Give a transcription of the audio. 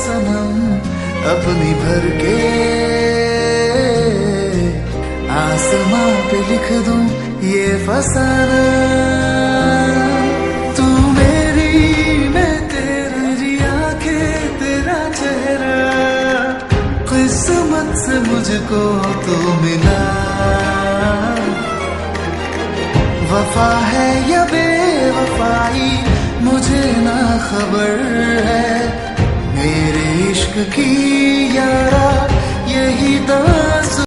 सनम अपनी भर के आसमां पे लिख दूं ये फसाना। तू मेरी मैं तेरी आंखें तेरा चेहरा, किस्मत से मुझको तो मिला। वफा है या बेवफाई मुझे ना खबर है, मेरे इश्क की यारा यही दास्तां